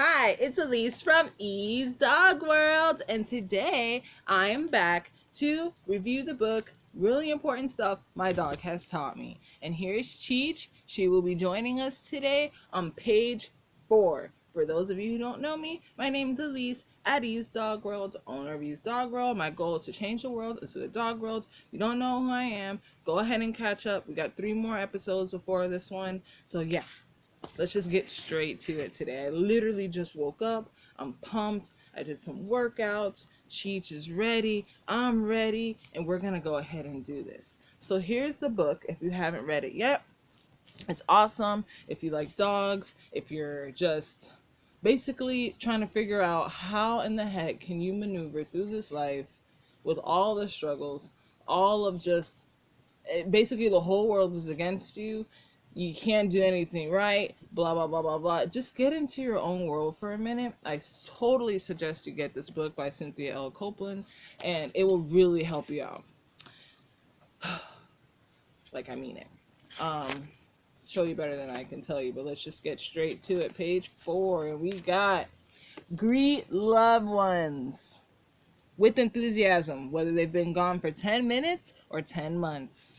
Hi, it's Elise from E's Dog World, and today I am back to review the book Really Important Stuff My Dog Has Taught Me. And here's Cheech. She will be joining us today on page 4. For those of you who don't know me, my name is Elise at E's Dog World, owner of E's Dog World. My goal is to change the world into the dog world. If you don't know who I am, go ahead and catch up. We got 3 more episodes before this one. So yeah, let's just get straight to it today. I literally just woke up. I'm pumped. I did some workouts. Cheech is ready. I'm ready. And we're going to go ahead and do this. So here's the book if you haven't read it yet. It's awesome if you like dogs, if you're just basically trying to figure out how in the heck can you maneuver through this life with all the struggles, all of just basically the whole world is against you. You can't do anything right, blah, blah, blah, blah, blah. Just get into your own world for a minute. I totally suggest you get this book by Cynthia Copeland, and it will really help you out. Like, I mean it. Show you better than I can tell you, but let's just get straight to it. Page 4, and we got greet loved ones with enthusiasm, whether they've been gone for 10 minutes or 10 months.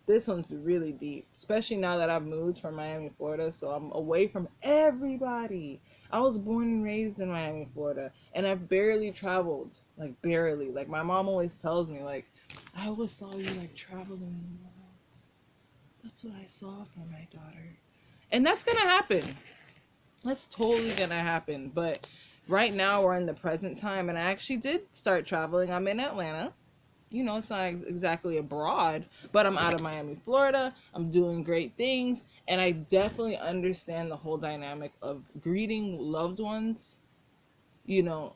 This one's really deep, especially now that I've moved from Miami, Florida, so I'm away from everybody. I was born and raised in Miami, Florida, and I've barely traveled, like barely. Like my mom always tells me, like, I always saw you like traveling the world. That's what I saw for my daughter. And that's gonna happen. That's totally gonna happen. But right now we're in the present time, and I actually did start traveling. I'm in Atlanta. You know, it's not exactly abroad, but I'm out of Miami, Florida. I'm doing great things, and I definitely understand the whole dynamic of greeting loved ones, you know,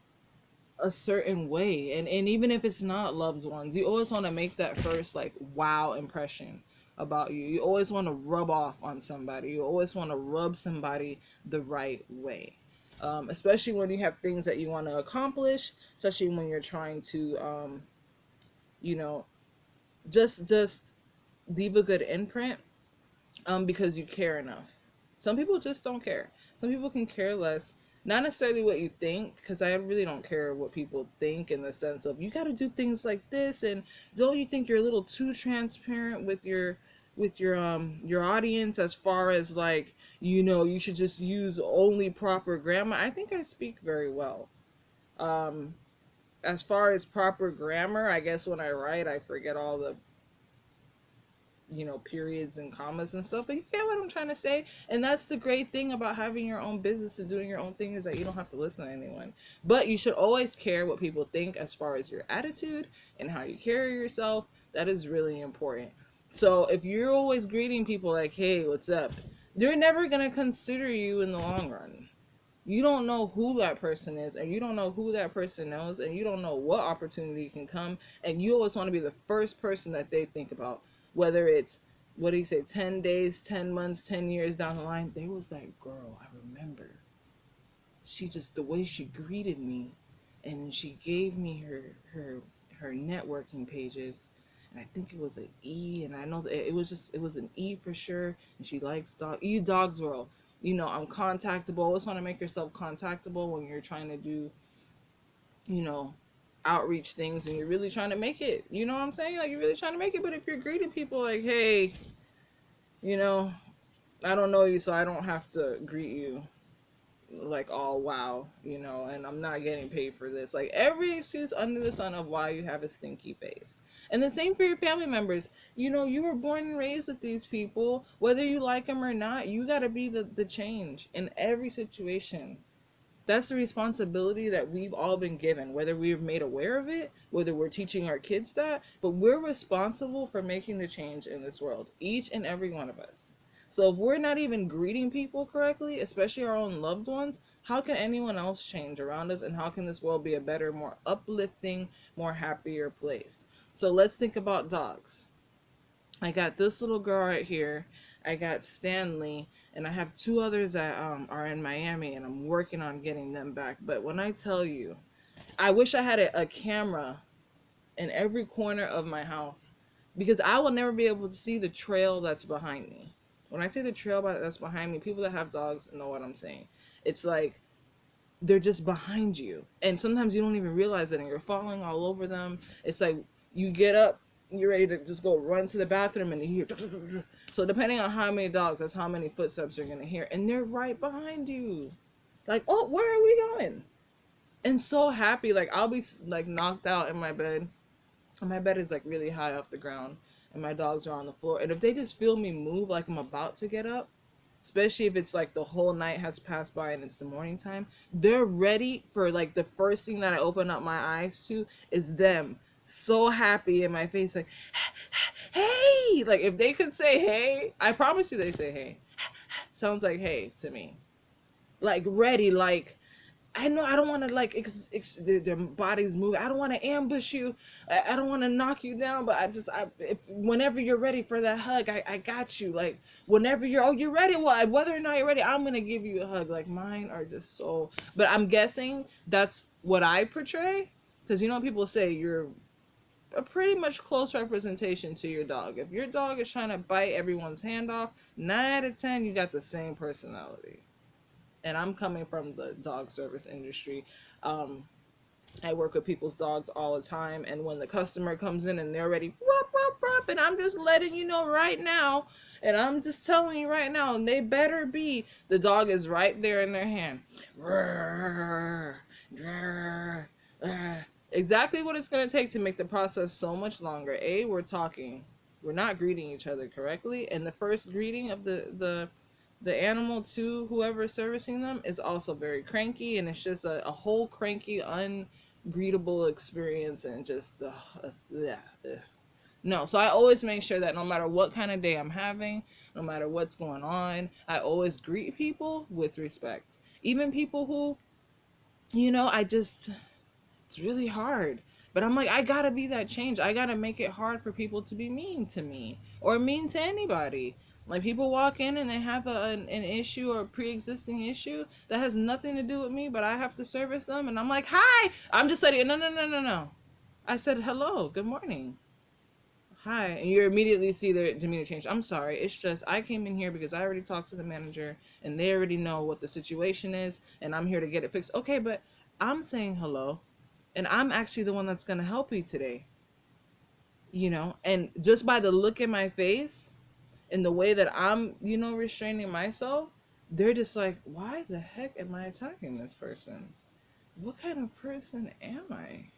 a certain way. And even if it's not loved ones, you always want to make that first, like, wow impression about you. You always want to rub off on somebody. You always want to rub somebody the right way. Especially when you have things that you want to accomplish, especially when you're trying to, you know, just leave a good imprint, because you care enough. Some people just don't care. Some people can care less, not necessarily what you think, because I really don't care what people think in the sense of you got to do things like this, and don't you think you're a little too transparent with your audience, as far as, like, you should just use only proper grammar. I think I speak very well. um as far as proper grammar, I guess when I write, I forget all the, periods and commas and stuff. But you get what I'm trying to say. And that's the great thing about having your own business and doing your own thing, is that you don't have to listen to anyone. But you should always care what people think as far as your attitude and how you carry yourself. That is really important. So if you're always greeting people like, hey, what's up? They're never going to consider you in the long run. You don't know who that person is, and you don't know who that person knows, and you don't know what opportunity can come, and you always want to be the first person that they think about. Whether it's, what do you say, 10 days, 10 months, 10 years down the line, there was that girl, I remember. She just, the way she greeted me, and she gave me her networking pages, and I think it was an E, and I know that it was an E for sure, and she likes dogs world. I'm contactable. Always want to make yourself contactable when you're trying to do, you know, outreach things, and you're really trying to make it. You know what I'm saying? Like, you're really trying to make it. But if you're greeting people like, hey, I don't know you, so I don't have to greet you like, oh wow, and I'm not getting paid for this. Like, every excuse under the sun of why you have a stinky face. And the same for your family members. You were born and raised with these people. Whether you like them or not, you got to be the change in every situation. That's the responsibility that we've all been given, whether we've made aware of it, whether we're teaching our kids that, but we're responsible for making the change in this world, each and every one of us. So if we're not even greeting people correctly, especially our own loved ones, how can anyone else change around us, and how can this world be a better, more uplifting, more happier place? So let's think about dogs. I got this little girl right here. I got Stanley, and I have 2 others that are in Miami, and I'm working on getting them back. But when I tell you, I wish I had a camera in every corner of my house, because I will never be able to see the trail that's behind me. When I say the trail that's behind me, people that have dogs know what I'm saying. It's like they're just behind you, and sometimes you don't even realize it, and you're falling all over them. It's like you get up, you're ready to just go run to the bathroom, and you hear. So depending on how many dogs, that's how many footsteps you're gonna hear, and they're right behind you. Like, oh, where are we going? And so happy, like I'll be like knocked out in my bed, and my bed is like really high off the ground, and my dogs are on the floor, and if they just feel me move like I'm about to get up, especially if it's like the whole night has passed by and it's the morning time, they're ready for like the first thing that I open up my eyes to is them so happy in my face, like hey, like if they could say hey, I promise you they say hey. Sounds like hey to me, like ready, like I know I don't want to like their bodies move. I don't want to ambush you. I don't want to knock you down. But if whenever you're ready for that hug, I got you. Like whenever you're ready. Well, whether or not you're ready, I'm gonna give you a hug. Like mine are just so. But I'm guessing that's what I portray, because you know people say you're a pretty much close representation to your dog. If your dog is trying to bite everyone's hand off, 9 out of 10 you got the same personality. And I'm coming from the dog service industry. I work with people's dogs all the time, and when the customer comes in and they're ready, whoop, whoop, whoop, and I'm just letting you know right now, and I'm just telling you right now, and they better be, the dog is right there in their hand. Exactly what it's going to take to make the process so much longer. We're talking. We're not greeting each other correctly, and the first greeting of the animal to whoever is servicing them is also very cranky, and it's just a whole cranky, ungreetable experience, and just yeah. No, so I always make sure that no matter what kind of day I'm having, no matter what's going on, I always greet people with respect. Even people who, it's really hard. But I'm like, I gotta be that change. I gotta make it hard for people to be mean to me or mean to anybody. Like people walk in and they have an issue or a pre-existing issue that has nothing to do with me, but I have to service them, and I'm like, hi. I'm just letting no, no, no, no, no. I said hello, good morning, hi, and you immediately see their demeanor change. I'm sorry, it's just I came in here because I already talked to the manager and they already know what the situation is, and I'm here to get it fixed. Okay, but I'm saying hello, and I'm actually the one that's gonna help you today. And just by the look in my face and the way that I'm, restraining myself, they're just like, why the heck am I attacking this person? What kind of person am I?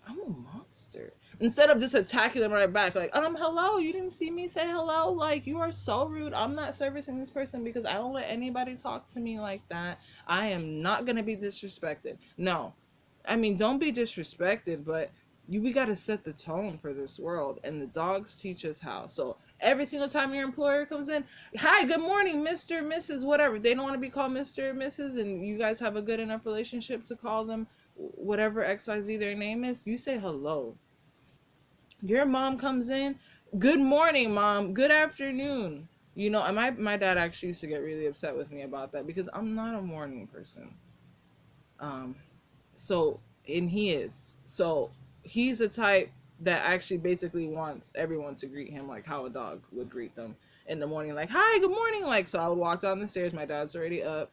I'm a monster. Instead of just attacking them right back, like, hello, you didn't see me say hello? Like, you are so rude. I'm not servicing this person because I don't let anybody talk to me like that. I am not going to be disrespected. No. I mean, don't be disrespected, but we got to set the tone for this world, and the dogs teach us how. So every single time your employer comes in, hi, good morning, Mr., Mrs., whatever. They don't want to be called Mr. or Mrs., and you guys have a good enough relationship to call them whatever XYZ their name is, you say hello. Your mom comes in, good morning, mom, good afternoon. And my dad actually used to get really upset with me about that because I'm not a morning person. So, and he is. So, he's the type that actually basically wants everyone to greet him like how a dog would greet them in the morning, like, hi, good morning. Like, so I would walk down the stairs, my dad's already up,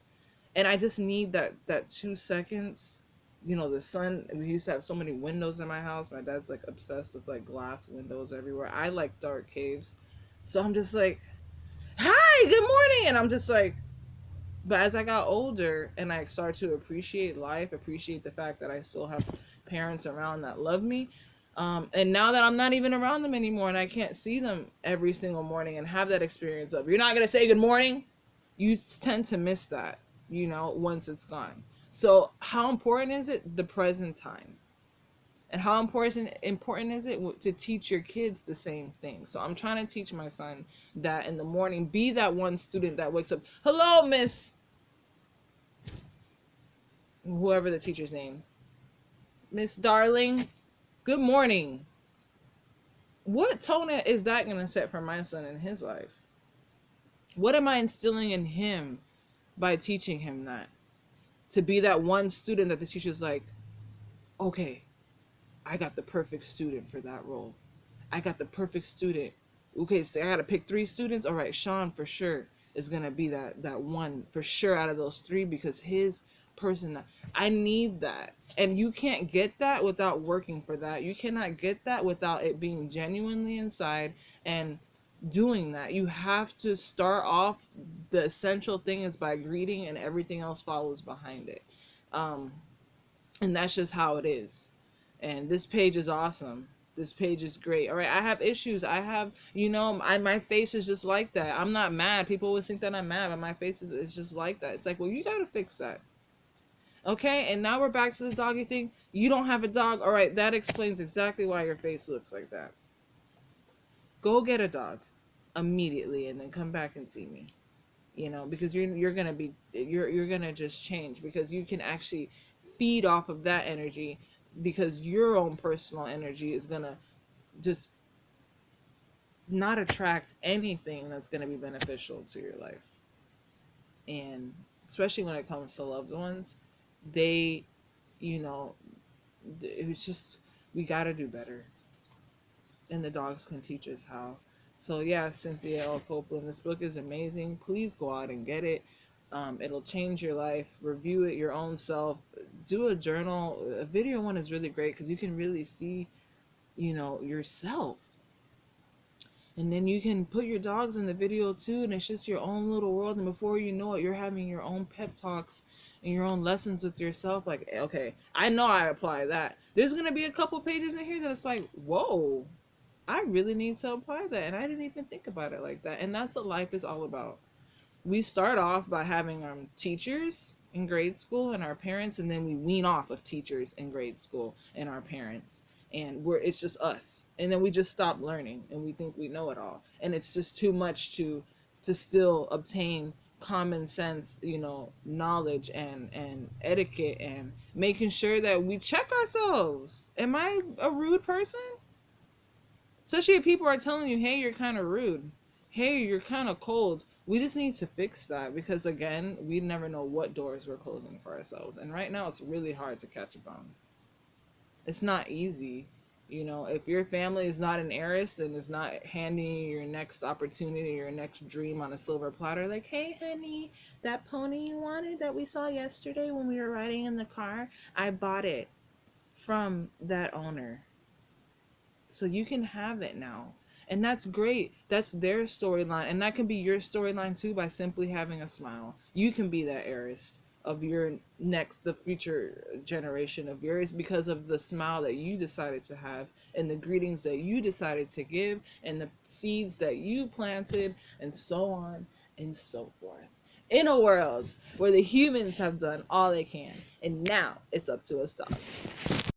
and I just need that 2 seconds. The sun, we used to have so many windows in my house. My dad's like obsessed with like glass windows everywhere. I like dark caves. So I'm just like, hi, good morning. And I'm just like, but as I got older and I started to appreciate life, appreciate the fact that I still have parents around that love me. And now that I'm not even around them anymore and I can't see them every single morning and have that experience of, you're not going to say good morning, you tend to miss that, once it's gone. So how important is it? The present time. And how important is it to teach your kids the same thing? So I'm trying to teach my son that in the morning, be that one student that wakes up, hello, Miss, whoever the teacher's name, Miss Darling, good morning. What tone is that going to set for my son in his life? What am I instilling in him by teaching him that? To be that one student that the teacher's like, okay, I got the perfect student for that role. I got the perfect student Okay, so I gotta pick 3 students. All right, Sean for sure is gonna be that one for sure out of those 3 because his person. I need that, and you can't get that without working for that. You cannot get that without it being genuinely inside and doing that. You have to start off. The essential thing is by greeting, and everything else follows behind it. Um, and that's just how it is. And this page is awesome. This page is great. All right, I have issues. I have, my face is just like that. I'm not mad. People always think that I'm mad, but my face is just like that. It's like, well, you gotta fix that. Okay, and now we're back to the doggy thing. You don't have a dog. All right, that explains exactly why your face looks like that. Go get a dog immediately, and then come back and see me. Because you're gonna just change because you can actually feed off of that energy because your own personal energy is gonna just not attract anything that's gonna be beneficial to your life. And especially when it comes to loved ones, they, you know, it's just we gotta do better, and the dogs can teach us how. So yeah, Cynthia L. Copeland, this book is amazing. Please go out and get it. It'll change your life. Review it your own self. Do a journal. A video one is really great because you can really see, yourself. And then you can put your dogs in the video too, and it's just your own little world. And before you know it, you're having your own pep talks and your own lessons with yourself. Like, okay, I know I apply that. There's gonna be a couple pages in here that's like, whoa, I really need to apply that, and I didn't even think about it like that. And that's what life is all about. We start off by having teachers in grade school and our parents, and then we wean off of teachers in grade school and our parents, and it's just us, and then we just stop learning and we think we know it all, and it's just too much to still obtain common sense, knowledge and etiquette, and making sure that we check ourselves. Am I a rude person? Especially if people are telling you, hey, you're kind of rude. Hey, you're kind of cold. We just need to fix that because, again, we never know what doors we're closing for ourselves. And right now, it's really hard to catch a bone. It's not easy. If your family is not an heiress and is not handing you your next opportunity, your next dream on a silver platter, like, hey, honey, that pony you wanted that we saw yesterday when we were riding in the car, I bought it from that owner. So you can have it now. And that's great. That's their storyline. And that can be your storyline too by simply having a smile. You can be that heiress of the future generation of yours because of the smile that you decided to have and the greetings that you decided to give and the seeds that you planted and so on and so forth. In a world where the humans have done all they can. And now it's up to us dogs.